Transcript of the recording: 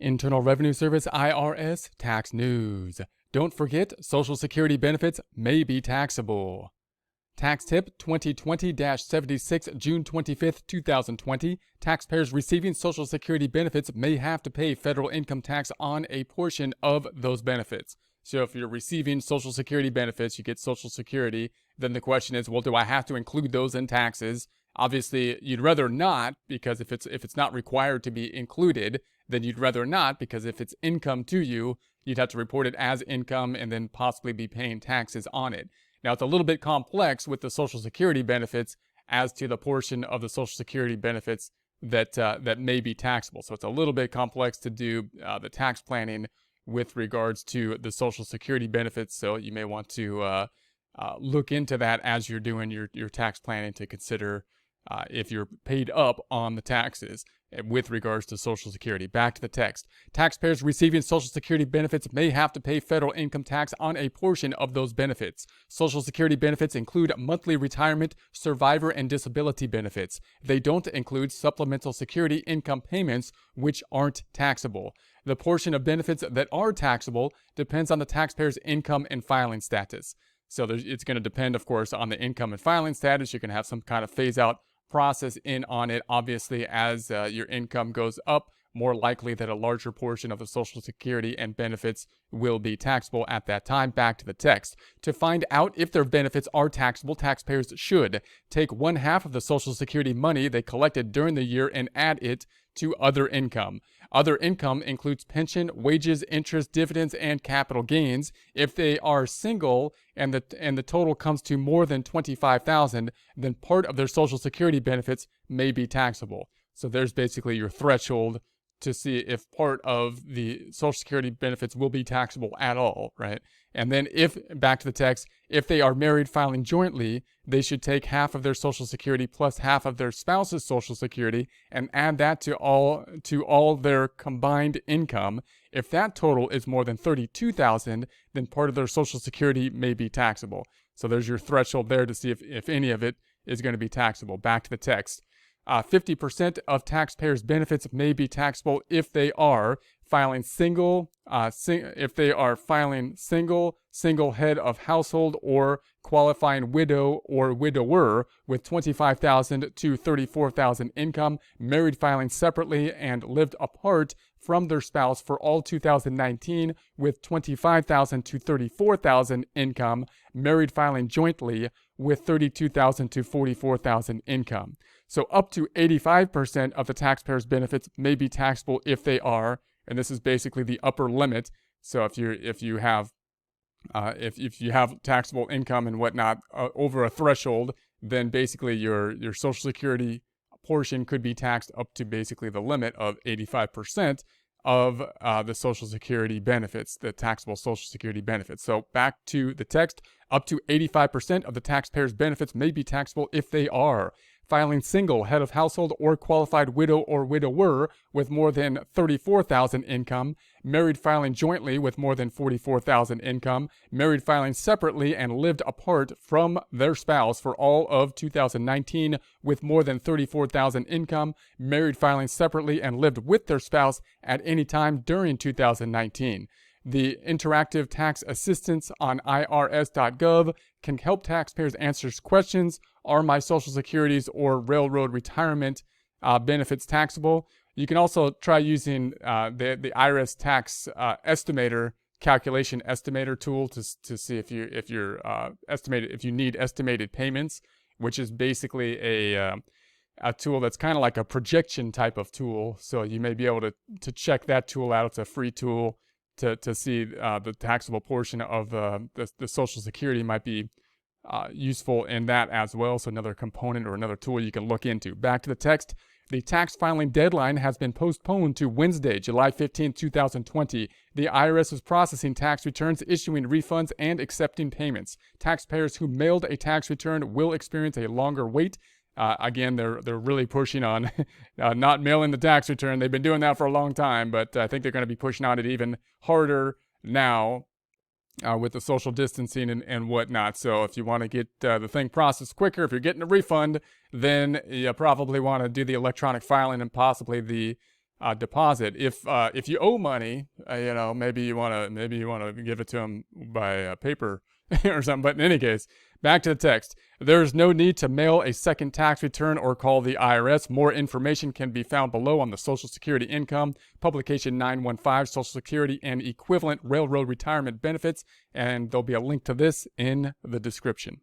Internal Revenue Service IRS tax news. Don't forget, Social Security benefits may be taxable. Tax tip 2020-76, June 25th, 2020. Taxpayers receiving Social Security benefits may have to pay federal income tax on a portion of those benefits. So if you're receiving Social Security benefits, you get Social Security, then the question is, well, do I have to include those in taxes? Obviously, you'd rather not, because if it's not required to be included, then you'd rather not, because if it's income to you, you'd have to report it as income and then possibly be paying taxes on it. Now, it's a little bit complex with the Social Security benefits as to the portion of the Social Security benefits that may be taxable. So it's a little bit complex to do the tax planning with regards to the Social Security benefits. So you may want to look into that as you're doing your tax planning to consider if you're paid up on the taxes with regards to Social Security. Back to the text. Taxpayers receiving Social Security benefits may have to pay federal income tax on a portion of those benefits. Social Security benefits include monthly retirement, survivor, and disability benefits. They don't include supplemental security income payments, which aren't taxable. The portion of benefits that are taxable depends on the taxpayer's income and filing status. So it's going to depend, of course, on the income and filing status. You can have some kind of phase-out process in on it. Obviously, as your income goes up, more likely that a larger portion of the Social Security and benefits will be taxable at that time. Back to the text. To find out if their benefits are taxable, taxpayers should take 1/2 of the Social Security money they collected during the year and add it to other income. Other income includes pension, wages, interest, dividends, and capital gains. If they are single and the total comes to more than $25,000, then part of their Social Security benefits may be taxable. So there's basically your threshold to see if part of the Social Security benefits will be taxable at all, right? And then back to the text, if they are married filing jointly, they should take 1/2 of their Social Security plus 1/2 of their spouse's Social Security and add that to all their combined income. If that total is more than $32,000, then part of their Social Security may be taxable. So there's your threshold there to see if any of it is going to be taxable. Back to the text. 50% of taxpayers' benefits may be taxable if they are filing single head of household, or qualifying widow or widower with $25,000 to $34,000 income, married filing separately and lived apart from their spouse for all 2019 with $25,000 to $34,000 income, married filing jointly with $32,000 to $44,000 income. So up to 85% of the taxpayer's benefits may be taxable if they are, and this is basically the upper limit. So if you have taxable income and whatnot over a threshold, then basically your Social Security portion could be taxed up to basically the limit of 85% of the Social Security benefits, the taxable Social Security benefits. So back to the text, up to 85% of the taxpayer's benefits may be taxable if they are filing single head of household or qualified widow or widower with more than $34,000 income, married filing jointly with more than $44,000 income, married filing separately and lived apart from their spouse for all of 2019 with more than $34,000 income, married filing separately and lived with their spouse at any time during 2019. The interactive tax assistance on irs.gov can help taxpayers answer questions. Are my Social Security's or railroad retirement benefits taxable? You can also try using the IRS tax estimator calculation estimator tool to see if you need estimated payments, which is basically a tool that's kind of like a projection type of tool. So you may be able to check that tool out. It's a free tool to see the taxable portion of the Social Security might be useful in that as well. So another component or another tool you can look into. Back to the text. The tax filing deadline has been postponed to Wednesday, July 15, 2020. The IRS is processing tax returns, issuing refunds, and accepting payments. Taxpayers who mailed a tax return will experience a longer wait. Again, they're really pushing on not mailing the tax return. They've been doing that for a long time, but I think they're going to be pushing on it even harder now with the social distancing and whatnot. So if you want to get the thing processed quicker, if you're getting a refund, then you probably want to do the electronic filing and possibly the deposit. If you owe money, maybe you want to give it to them by paper or something. But in any case, back to the text. There's no need to mail a second tax return or call the IRS. More information can be found below on the Social Security Income, Publication 915, Social Security and Equivalent Railroad Retirement Benefits, and there'll be a link to this in the description.